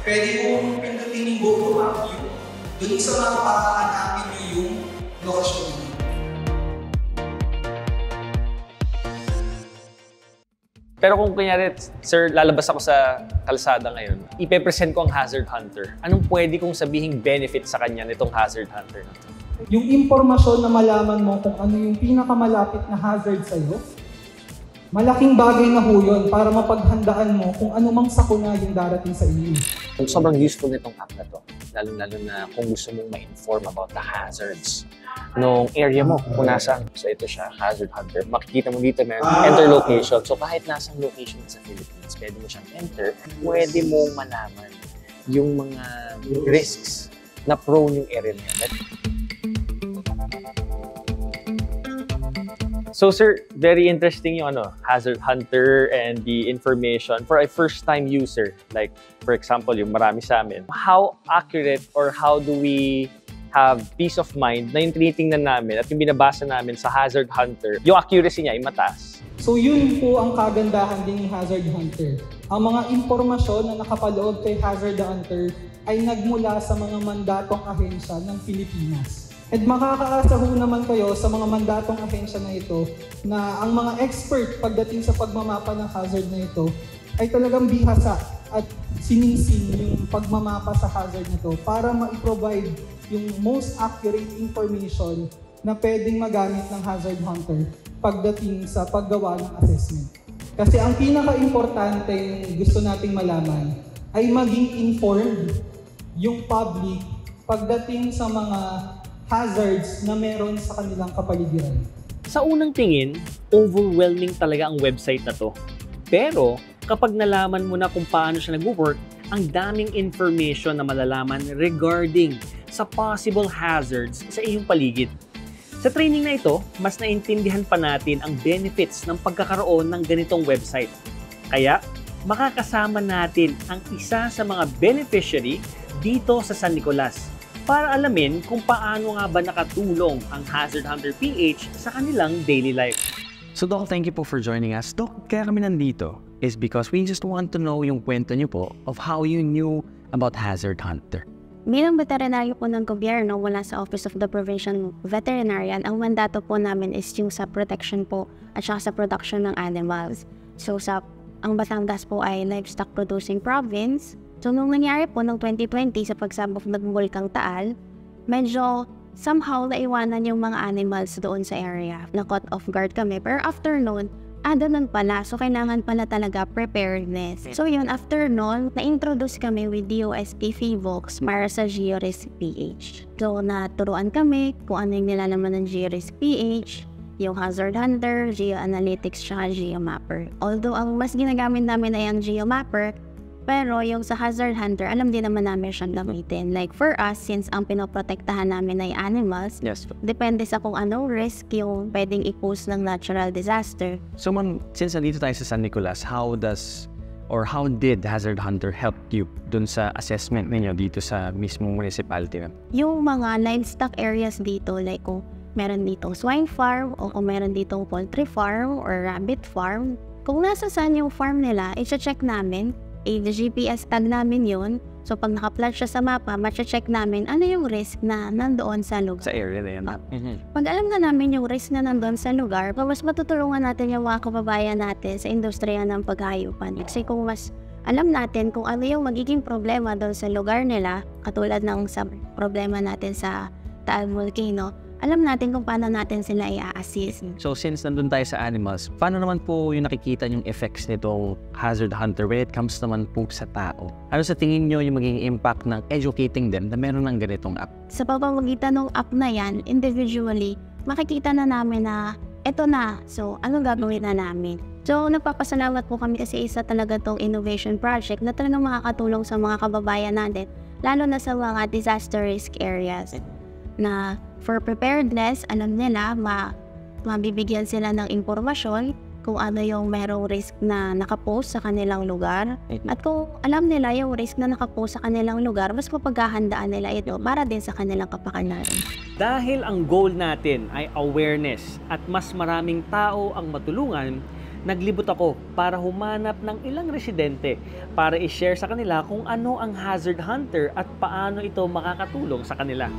pwede mong pindutin yung go to map view dun sa mga pahanapin nyo yung lokasyon nyo. Pero kung kunyari, sir, lalabas ako sa kalsada ngayon, ipe-present ko ang Hazard Hunter. Anong pwede kong sabihing benefit sa kanya nitong Hazard Hunter na to? Yung impormasyon na malaman mo kung ano yung pinakamalapit na hazard sa'yo, malaking bagay na ho yun para mapaghandaan mo kung ano mang sakuna yung darating sa inyo. Sobrang useful nitong app na to, lalo-lalo na kung gusto mong ma-inform about the hazards nung area mo, kung nasaan. So ito siya, Hazard Hunter. Makikita mo dito na enter location. So kahit nasang location sa Philippines, pwede mo siyang enter, pwede mong malaman yung mga risks na prone yung area na yun. So sir, very interesting yung Hazard Hunter and the information for a first-time user. Like, for example, yung marami sa amin. How accurate or how do we have peace of mind na yung tinitingnan namin at yung binabasa namin sa Hazard Hunter, yung accuracy niya ay mataas? So yun po ang kagandahan din ng Hazard Hunter. Ang mga impormasyon na nakapaloob kay Hazard Hunter ay nagmula sa mga mandatong ahensya ng Pilipinas. At makakaasa ho naman kayo sa mga mandatong ahensya na ito na ang mga expert pagdating sa pagmamapa ng hazard na ito ay talagang bihasa at sinising yung pagmamapa sa hazard na ito para ma-provide yung most accurate information na pwedeng magamit ng Hazard Hunter pagdating sa paggawa ng assessment. Kasi ang pinaka-importante yung gusto nating malaman ay maging informed yung public pagdating sa mga hazards na meron sa kanilang kapaligiran. Sa unang tingin, overwhelming talaga ang website na to. Pero kapag nalaman mo na kung paano siya nag-work, ang daming information na malalaman regarding sa possible hazards sa iyong paligid. Sa training na ito, mas naintindihan pa natin ang benefits ng pagkakaroon ng ganitong website. Kaya, makakasama natin ang isa sa mga beneficiary dito sa San Nicolas para alamin kung paano nga ba nakatulong ang Hazard Hunter PH sa kanilang daily life. So Doc, thank you po for joining us. Doc, kaya kami nandito is because we just want to know yung kwento niyo po of how you knew about Hazard Hunter. Bilang veterinaryo po ng gobyerno mula sa Office of the Provincial Veterinarian, ang mandato po namin is yung sa protection po at saka sa production ng animals. So ang Batangas po ay livestock producing province. So nung nangyari po noong 2020 sa pagsabog ng Bulkang Taal, medyo somehow naiwanan yung mga animals doon sa area. Na-caught off guard kami. Pero after noon, ganun pala. So kailangan pala talaga preparedness. So yun, after noon, na-introduce kami with DOSP FIVOX para sa GeoRisk PH. So naturuan kami kung ano yung nilalaman ng GeoRisk PH, yung Hazard Hunter, GeoAnalytics, siya GeoMapper. Although ang mas ginagamit namin ay ang GeoMapper, pero yung sa Hazard Hunter, alam din naman namin siyang gamitin. Like for us, since ang pinoprotektahan namin ay animals, Yes. depende sa kung anong risk yung pwedeng i-pose ng natural disaster. So ma'am, since nandito tayo sa San Nicolas, how did Hazard Hunter help you dun sa assessment ninyo dito sa mismong municipality? Yung mga livestock areas dito, like kung meron ditong swine farm o kung meron ditong poultry farm or rabbit farm, kung nasa saan yung farm nila, i-check namin. GPS tag namin yun. So pag naka-plot siya sa mapa, matcha-check namin ano yung risk na nandoon sa lugar. Sa area na yan. Pag alam na namin yung risk na nandoon sa lugar, mas matutulungan natin yung mga kababayan natin sa industriya ng paghayupan. Kasi kung mas alam natin kung ano yung magiging problema doon sa lugar nila, katulad ng sa problema natin sa Taal Volcano, alam natin kung paano natin sila i-assist. So since nandun tayo sa animals, paano naman po yung nakikita yung effects nitong Hazard Hunter when it comes naman po sa tao? Ano sa tingin nyo yung magiging impact ng educating them na meron ng ganitong app? Sa pamamagitan ng app na yan, individually, makikita na namin na eto na. So, anong gagawin na namin? So, nagpapasalamat po kami kasi isa talaga tong innovation project na talagang makakatulong sa mga kababayan natin, lalo na sa mga disaster risk areas na for preparedness, alam nila, mabibigyan sila ng impormasyon kung ano yung merong risk na nakapost sa kanilang lugar. At kung alam nila yung risk na nakapost sa kanilang lugar, mas mapaghahandaan nila ito para din sa kanilang kapakanan. Dahil ang goal natin ay awareness at mas maraming tao ang matulungan, naglibot ako para humanap ng ilang residente para i-share sa kanila kung ano ang Hazard Hunter at paano ito makakatulong sa kanila.